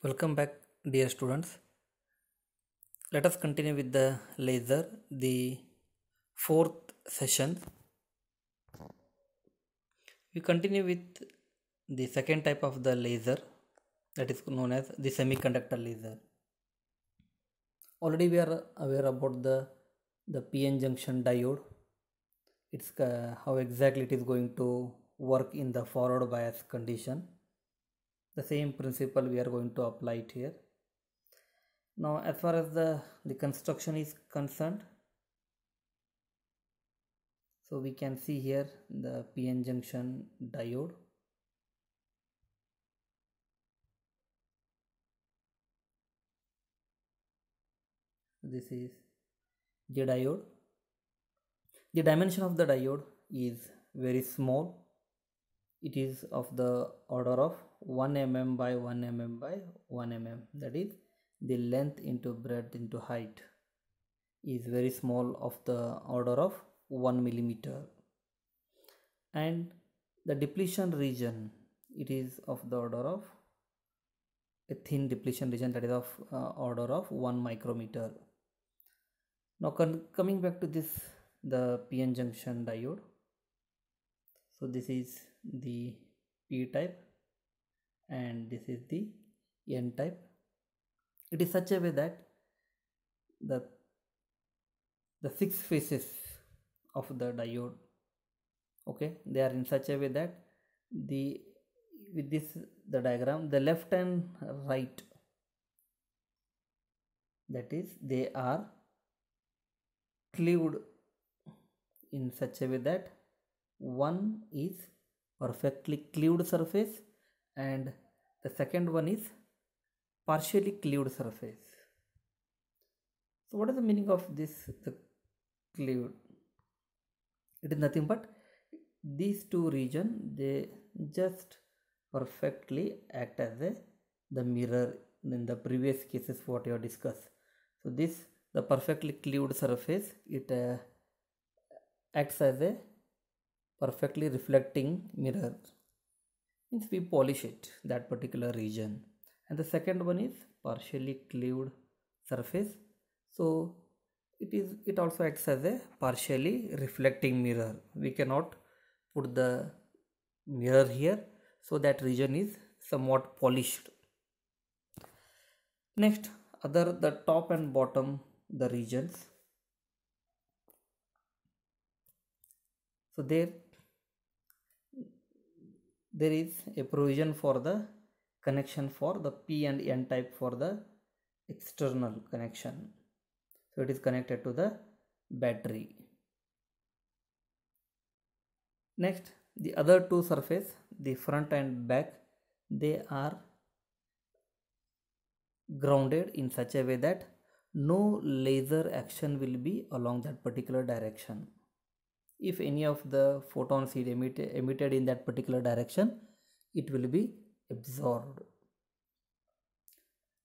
Welcome back, dear students. Let us continue with the laser, the fourth session. We continue with the second type of the laser, that is known as the semiconductor laser. Already we are aware about the PN junction diode. It's how exactly it is going to work in the forward bias condition. The same principle we are going to apply it here. Now, as far as the construction is concerned, so we can see here the PN junction diode. This is the diode. The dimension of the diode is very small. It is of the order of 1 mm by 1 mm by 1 mm. That is, the length into breadth into height is very small, of the order of 1 millimeter. And the depletion region, it is of the order of a thin depletion region, that is of order of 1 micrometer. Now coming back to this, the PN junction diode. So this is the P type and this is the N type. It is such a way that the 6 faces of the diode, okay, they are in such a way that with this the diagram, the left and right, that is, they are cleaved in such a way that one is perfectly cleaved surface and the second one is partially cleaved surface. So what is the meaning of this, the cleaved? It is nothing but these two regions, they just perfectly act as the mirror in the previous cases what you have discussed. So this, the perfectly cleaved surface, it acts as a perfectly reflecting mirror, means we polish it, that particular region. And the second one is partially cleaved surface, so it also acts as a partially reflecting mirror. We cannot put the mirror here, so that region is somewhat polished. Next, the top and bottom, the regions. So there is a provision for the connection for the P and N type for the external connection. So it is connected to the battery. Next, the other two surface, the front and back, they are grounded in such a way that no laser action will be along that particular direction. If any of the photons is emitted in that particular direction, it will be absorbed.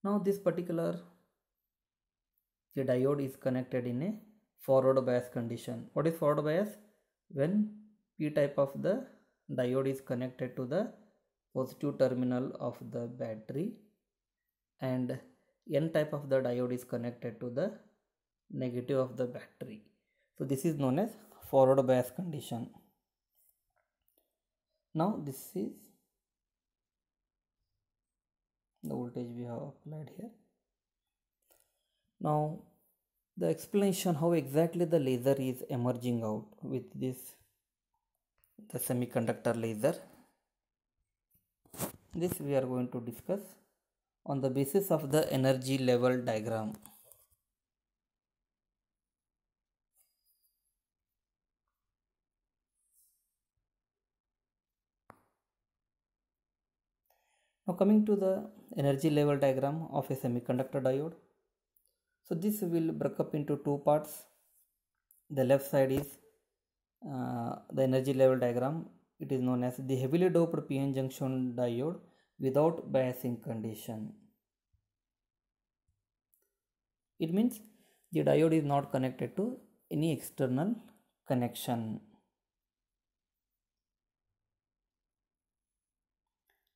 Now this particular, the diode is connected in a forward bias condition. What is forward bias? When P type of the diode is connected to the positive terminal of the battery and N type of the diode is connected to the negative of the battery. So this is known as forward bias condition. Now this is the voltage we have applied here. Now the explanation how exactly the laser is emerging out with this, the semiconductor laser, this we are going to discuss on the basis of the energy level diagram. Now coming to the energy level diagram of a semiconductor diode. So this will break up into two parts. The left side is the energy level diagram. It is known as the heavily doped PN junction diode without biasing condition. It means the diode is not connected to any external connection.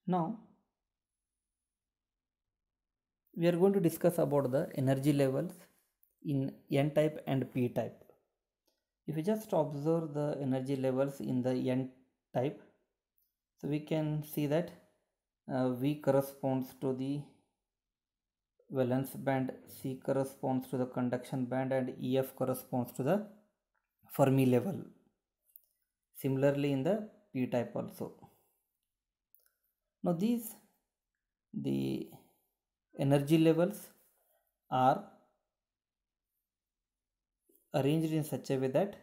Now we are going to discuss about the energy levels in N type and P type. If you just observe the energy levels in the N type, so we can see that V corresponds to the valence band, C corresponds to the conduction band, and EF corresponds to the Fermi level. Similarly in the P type also. Now the energy levels are arranged in such a way that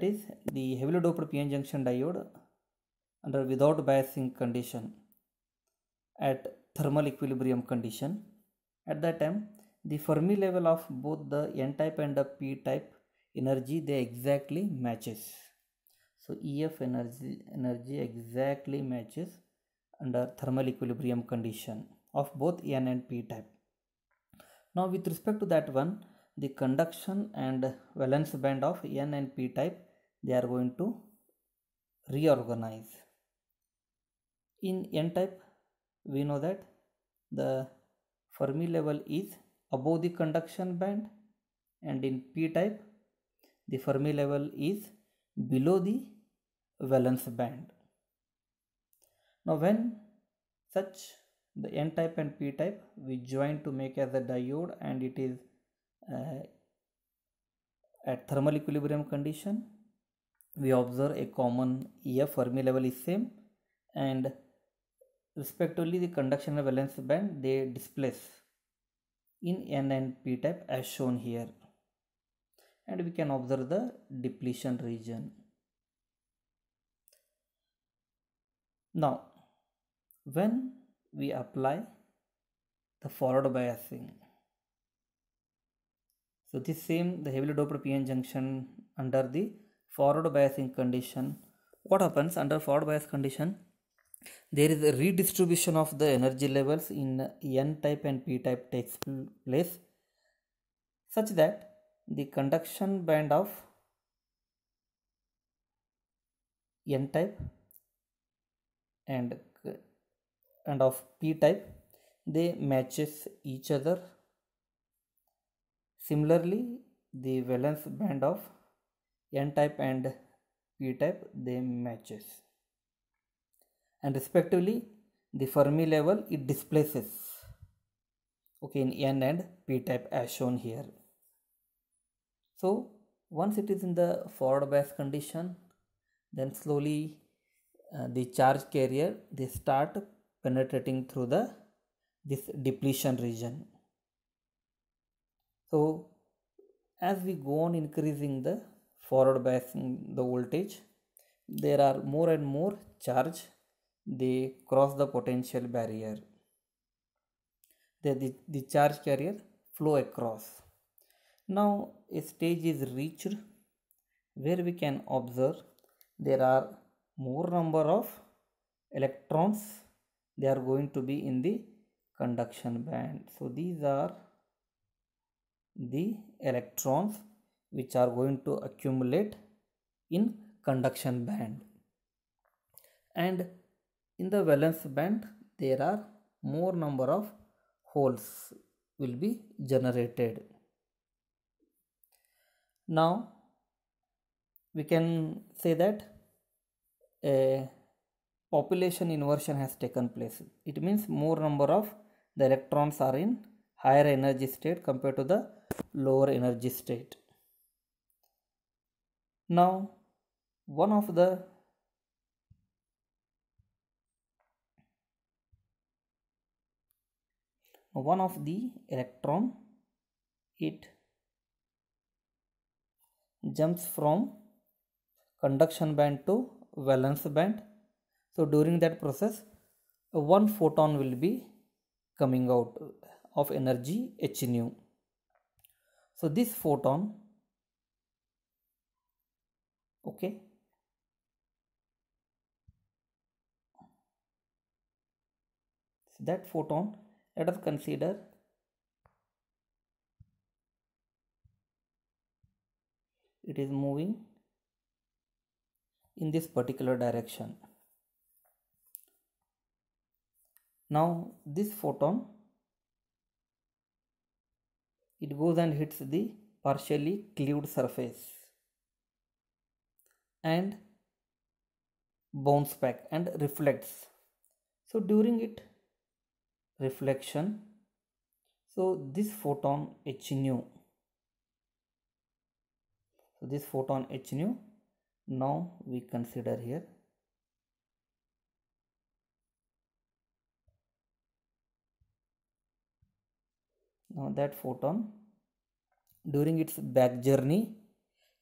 is the heavily doped PN junction diode under without biasing condition at thermal equilibrium condition. At that time, the Fermi level of both the N type and the P type energy, they exactly matches. So EF energy exactly matches under thermal equilibrium condition of both N and P type. Now with respect to that one, the conduction and valence band of N and P type, they are going to reorganize. In N type, we know that the Fermi level is above the conduction band, and in P type the Fermi level is below the valence band. Now when such the N type and P type we join to make as a diode, and it is at thermal equilibrium condition, we observe a common EF Fermi level is same, and respectively the conduction and valence band they displace in N and P type as shown here, and we can observe the depletion region. Now when we apply the forward biasing, so this same the heavily doped PN junction under the forward biasing condition, what happens under forward bias condition? There is a redistribution of the energy levels in N type and P type takes place, such that the conduction band of N type and of P type, they matches each other. Similarly, the valence band of N type and P type, they matches, and respectively the Fermi level it displaces, okay, in N and P type as shown here. So once it is in the forward bias condition, then slowly the charge carrier they start penetrating through this depletion region. So as we go on increasing the forward biasing the voltage, there are more and more charge they cross the potential barrier. The charge carrier flow across. Now a stage is reached where we can observe there are more number of electrons, they are going to be in the conduction band. So these are the electrons which are going to accumulate in conduction band, and in the valence band there are more number of holes will be generated. Now we can say that a population inversion has taken place. It means more number of the electrons are in higher energy state compared to the lower energy state. Now one of the electron, it jumps from conduction band to valence band. So during that process one photon will be coming out of energy h nu. So this photon, okay, so that photon, let us consider it is moving in this particular direction. Now this photon it goes and hits the partially cleaved surface and bounce back and reflects. So during it reflection, so this photon h nu, so this photon h nu, now we consider here, now that photon during its back journey,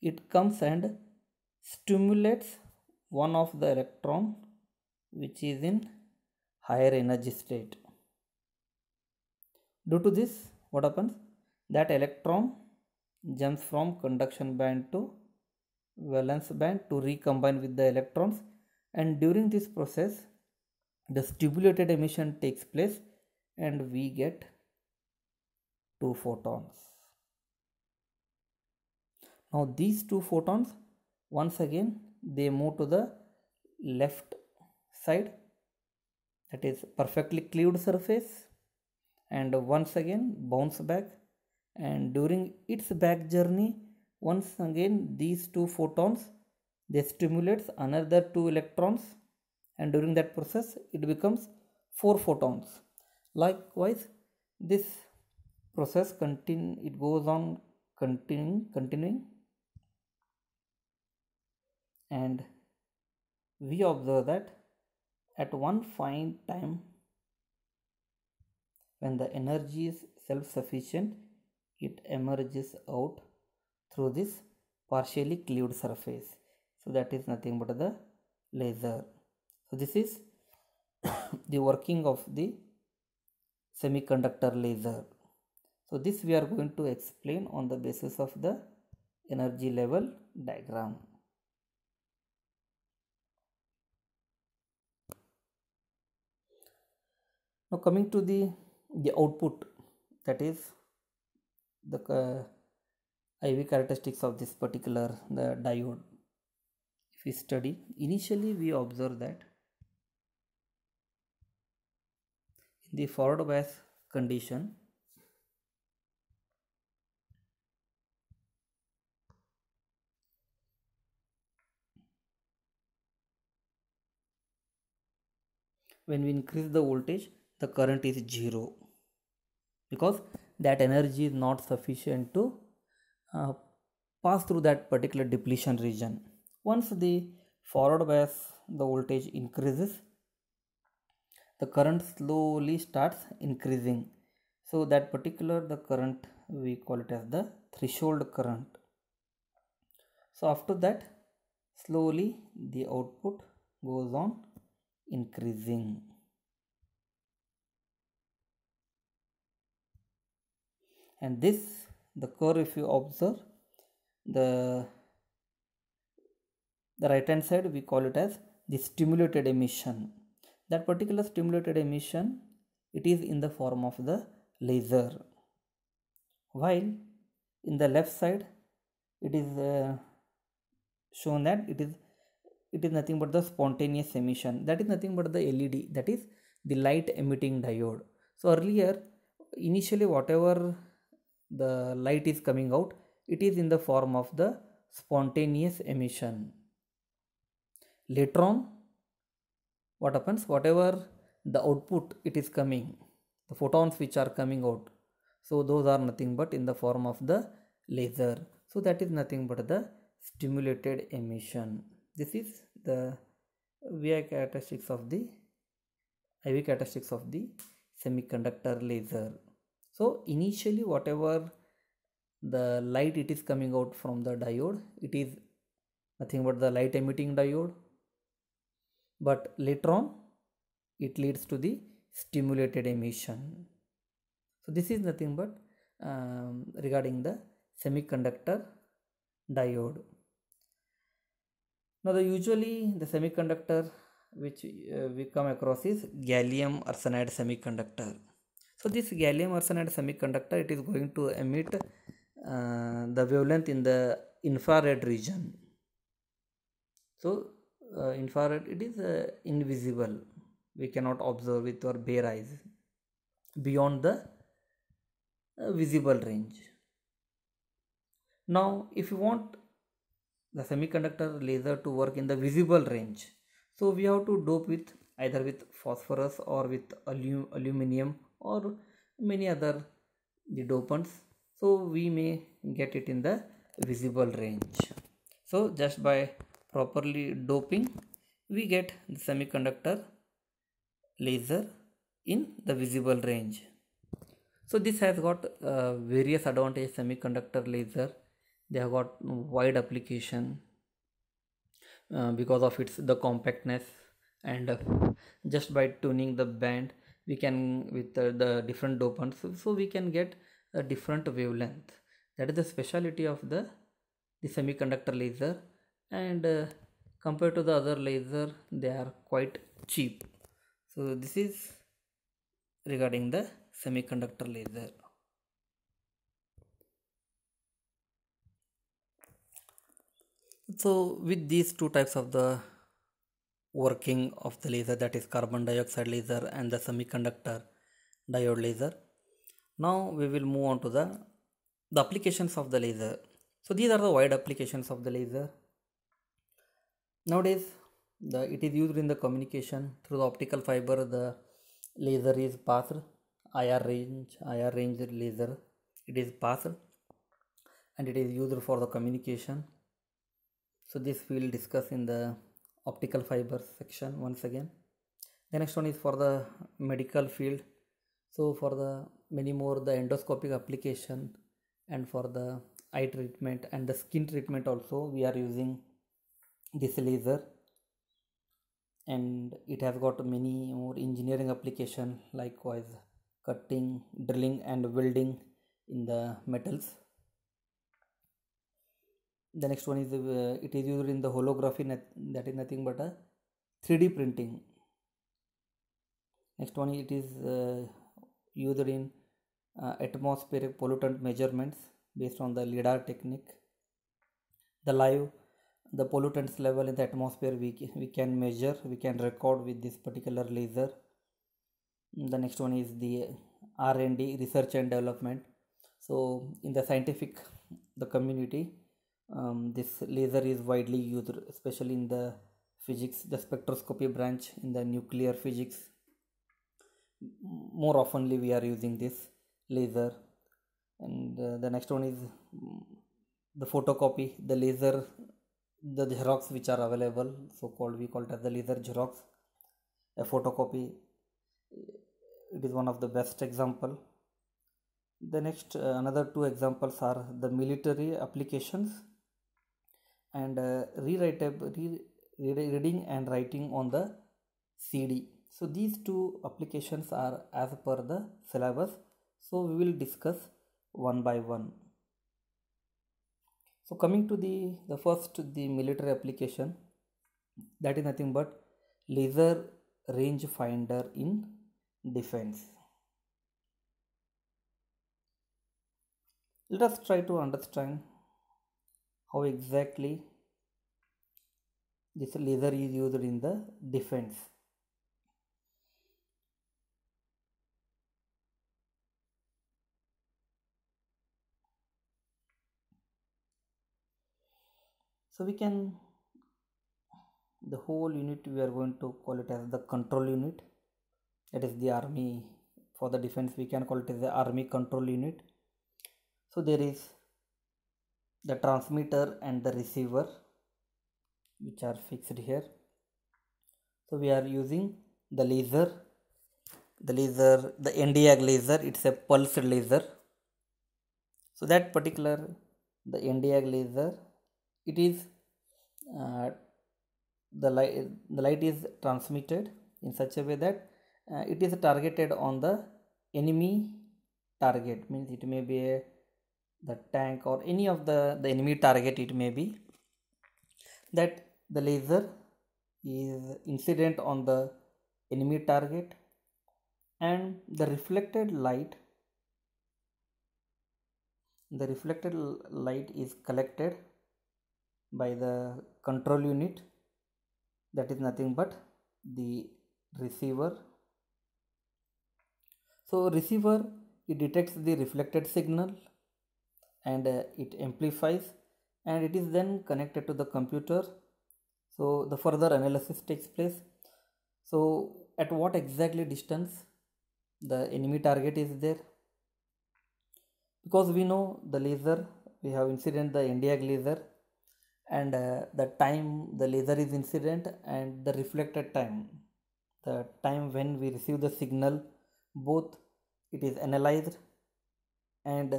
it comes and stimulates one of the electron which is in higher energy state. Due to this, what happens? That electron jumps from conduction band to valence band to recombine with the electrons, and during this process the stimulated emission takes place and we get two photons. Now these two photons, once again they move to the left side, that is perfectly cleaved surface, and once again bounce back, and during its back journey once again these two photons they stimulates another two electrons, and during that process it becomes four photons. Likewise this process it goes on continuing, and we observe that at one fine time when the energy is self-sufficient, it emerges out through this partially cleaved surface. So that is nothing but the laser. So this is the working of the semiconductor laser. So this we are going to explain on the basis of the energy level diagram. Now coming to the output, that is the IV characteristics of this particular the diode. If we study, initially we observe that in the forward bias condition, when we increase the voltage, the current is 0 because that energy is not sufficient to pass through that particular depletion region. Once the forward bias the voltage increases, the current slowly starts increasing. So that particular the current we call it as the threshold current. So after that slowly the output goes on increasing. And this the curve, if you observe the right hand side, we call it as the stimulated emission. That particular stimulated emission, it is in the form of the laser, while in the left side it is shown that it is nothing but the spontaneous emission, that is nothing but the LED, that is the light emitting diode. So earlier initially whatever the light is coming out, it is in the form of the spontaneous emission. Later on what happens, whatever the output it is coming, the photons which are coming out, so those are nothing but in the form of the laser. So that is nothing but the stimulated emission. This is the IV characteristics of the semiconductor laser. So initially whatever the light it is coming out from the diode, it is nothing but the light emitting diode, but later on it leads to the stimulated emission. So this is nothing but regarding the semiconductor diode. Now usually the semiconductor which we come across is gallium arsenide semiconductor. So this gallium arsenide semiconductor, it is going to emit the wavelength in the infrared region. So infrared, it is invisible, we cannot observe with our bare eyes beyond the visible range. Now if you want the semiconductor laser to work in the visible range, so we have to dope with either with phosphorus or with aluminum or many other the dopants, so we may get it in the visible range. So just by properly doping we get the semiconductor laser in the visible range. So this has got various advantages. Semiconductor laser, they have got wide application because of its the compactness, and just by tuning the band we can with the different dopants, so we can get a different wavelength. That is the speciality of the semiconductor laser, and compared to the other laser they are quite cheap. So this is regarding the semiconductor laser. So with these two types of the working of the laser, that is carbon dioxide laser and the semiconductor diode laser, now we will move on to the applications of the laser. So these are the wide applications of the laser. Nowadays it is used in the communication through the optical fiber. The laser is passed IR range laser, it is passed and it is used for the communication. So this we will discuss in the optical fiber section once again. The next one is for the medical field. So for the many more the endoscopic application, and for the eye treatment and the skin treatment also we are using this laser, and it has got many more engineering application, likewise cutting, drilling and welding in the metals. The next one is it is used in the holography, that is nothing but a 3D printing. Next one, it is used in atmospheric pollutant measurements based on the LIDAR technique. The pollutants level in the atmosphere we can measure, we can record with this particular laser. The next one is the R&D, research and development. So in the scientific the community, this laser is widely used, especially in the physics, the spectroscopy branch, in the nuclear physics. More oftenly we are using this laser. And the next one is the photocopy, the laser, the xerox which are available, so called, we call it as the laser xerox, a photocopy. It is one of the best example. The next another two examples are the military applications and reading and writing on the CD. So these two applications are as per the syllabus, so we will discuss one by one. So coming to the first, the military application, that is nothing but laser range finder in defense. Let us try to understand how exactly this laser is used in the defense. So we can, the whole unit we are going to call it as the control unit, that is the army. For the defense we can call it as the army control unit. So there is the transmitter and the receiver which are fixed here. So we are using the laser, the Nd:YAG laser, it's a pulsed laser. So that particular the Nd:YAG laser, it is the light is transmitted in such a way that it is targeted on the enemy target, means it may be the tank or any of the enemy target, it may be that the laser is incident on the enemy target, and the reflected light is collected by the control unit, that is nothing but the receiver. So receiver, it detects the reflected signal and it amplifies, and it is then connected to the computer. So the further analysis takes place. So at what exactly distance the enemy target is there, because we know the laser, we have incident the NDIAC laser, and the time the laser is incident and the reflected time, the time when we receive the signal, both it is analyzed and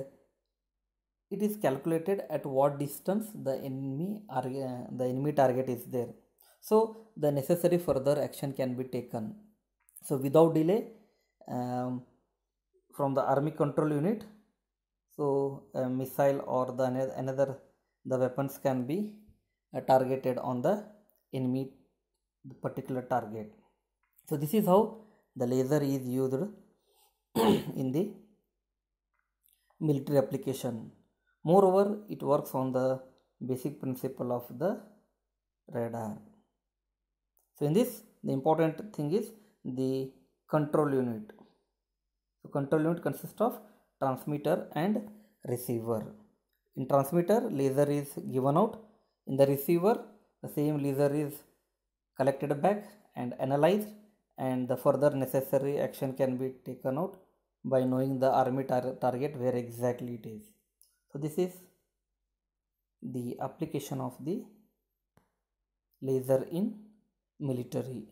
it is calculated at what distance the enemy target is there. So the necessary further action can be taken. So without delay, um, from the army control unit, so a missile or the another the weapons can be targeted on the enemy particular target. So this is how the laser is used in the military application. Moreover, it works on the basic principle of the radar. So in this, the important thing is the control unit. So control unit consists of transmitter and receiver. In transmitter, laser is given out. In the receiver, the same laser is collected back and analyzed, and the further necessary action can be taken out by knowing the army target where exactly it is. So this is the application of the laser in military.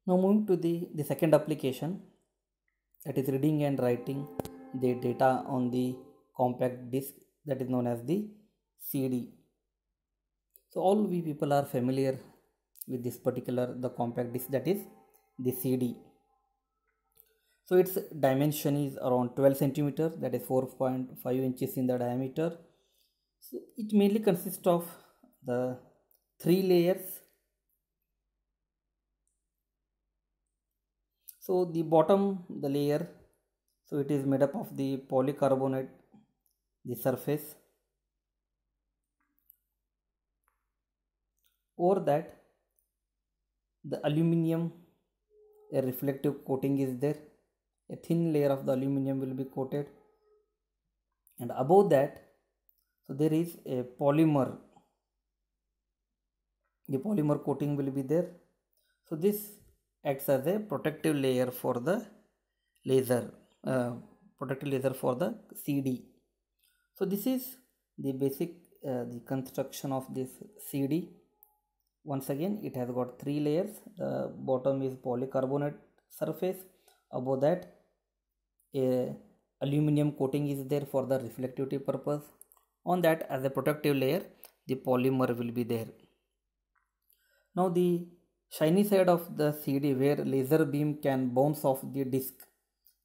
Now moving to the second application, that is reading and writing the data on the compact disc, that is known as the CD. So all we people are familiar with this particular the compact disc, that is the CD. So its dimension is around 12 centimeter, that is 4.5 inches in the diameter. So it mainly consists of the 3 layers. So the bottom, the layer, so it is made up of the polycarbonate, the surface. Over that, the aluminum, a reflective coating is there. A thin layer of the aluminum will be coated, and above that, so there is a polymer. The polymer coating will be there. So this acts as a protective layer for the laser, protective laser for the CD. So this is the basic the construction of this CD. Once again, it has got 3 layers. The bottom is polycarbonate surface. Above that, a aluminum coating is there for the reflectivity purpose. On that, as a protective layer, the polymer will be there. Now the shiny side of the CD, where laser beam can bounce off the disc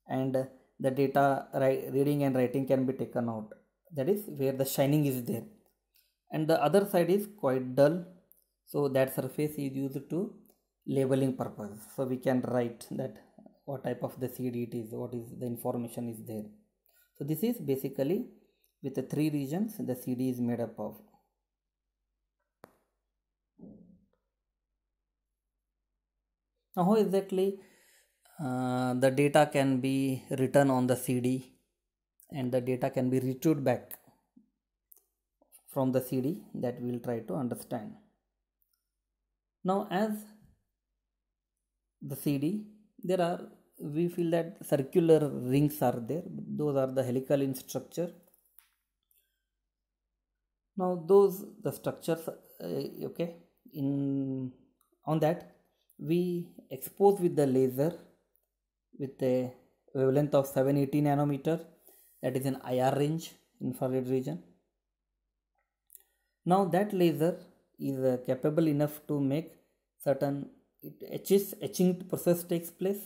and the data reading and writing can be taken out, that is where the shining is there, and the other side is quite dull, so that surface is used to labeling purpose. So we can write that what type of the CD it is, what is the information is there. So this is basically with the 3 regions the CD is made up of. Now how exactly the data can be written on the CD and the data can be retrieved back from the CD, that we will try to understand. Now as the CD, there are, we feel that circular rings are there, those are the helical in structure. Now those the structures, okay, in on that we expose with the laser with a wavelength of 780 nanometer, that is in IR range, infrared region. Now that laser is capable enough to make certain etching process takes place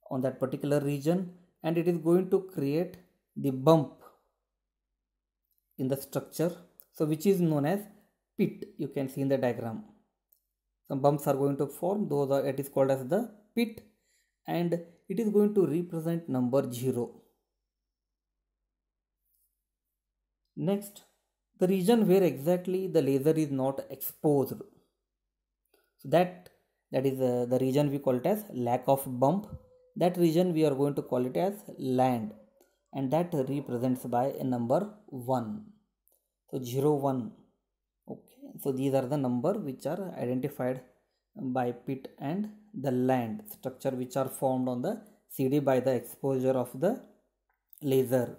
on that particular region, and it is going to create the bump in the structure, so which is known as pit. You can see in the diagram some bumps are going to form, those are, it is called as the pit, and it is going to represent number 0. Next, the region where exactly the laser is not exposed. So that is the region we call it as lack of bump. That region we are going to call it as land, and that represents by a number 1. So 0, 1. Okay, so these are the number which are identified by pit and the land structure which are formed on the CD by the exposure of the laser.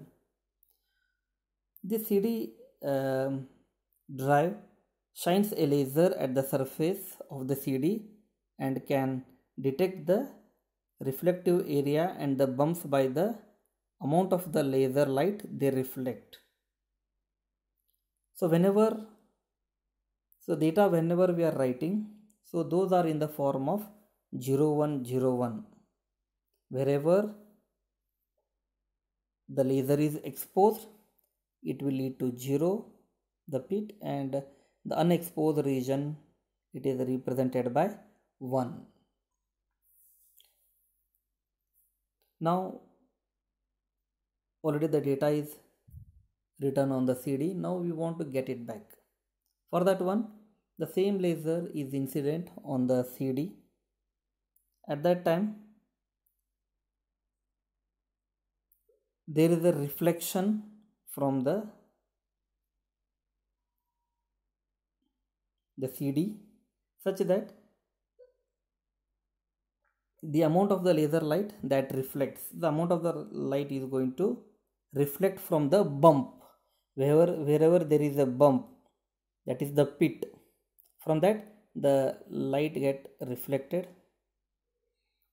The CD drive shines a laser at the surface of the CD and can detect the reflective area and the bumps by the amount of the laser light they reflect. So data whenever we are writing, so those are in the form of 0, 1, 0, 1. Wherever the laser is exposed, it will lead to 0, the pit, and the unexposed region, it is represented by 1. Now already the data is written on the CD. Now we want to get it back. For that one, the same laser is incident on the CD. At that time, there is a reflection from the CD such that the amount of the laser light that reflects, the amount of the light is going to reflect from the bump. Wherever there is a bump, that is the pit, from that the light get reflected.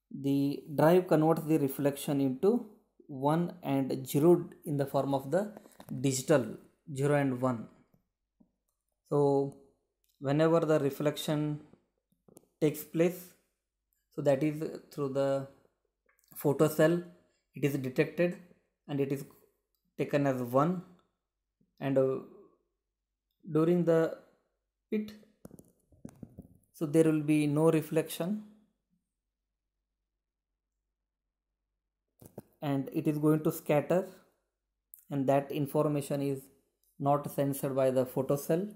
The drive converts the reflection into 1 and 0 in the form of the digital 0 and 1. So whenever the reflection takes place, so that is through the photocell, it is detected and it is taken as 1, and during the pit, so there will be no reflection and it is going to scatter, and that information is not censored by the photocell.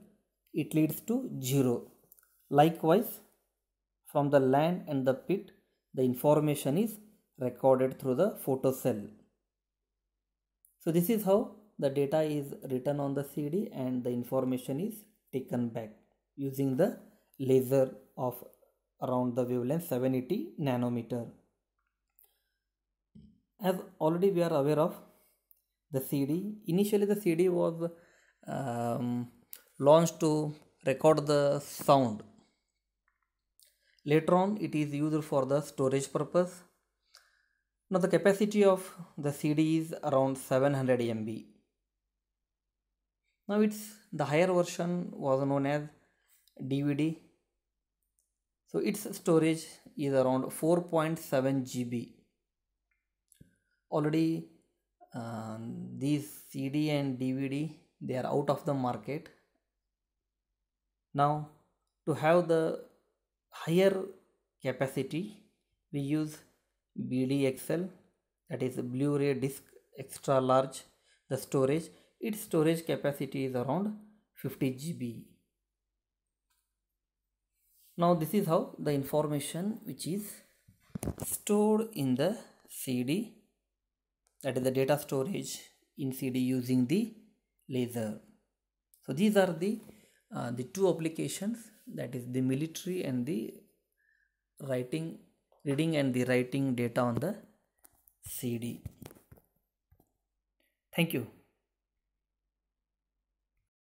It leads to 0. Likewise, from the land and the pit, the information is recorded through the photocell. So this is how the data is written on the CD and the information is taken back using the laser of around the wavelength 780 nanometer. As already we are aware of the CD, initially the CD was launched to record the sound. Later on it is used for the storage purpose. Now the capacity of the CD is around 700 MB. Now the higher version was known as DVD. So its storage is around 4.7 GB. Already these CD and DVD, they are out of the market. Now to have the higher capacity, we use BDXL, that is Blu-ray disc extra large. The storage, its storage capacity is around 50 GB. Now this is how the information which is stored in the CD, that is the data storage in CD using the laser. So these are the two applications, that is the military and the reading and the writing data on the CD. Thank you.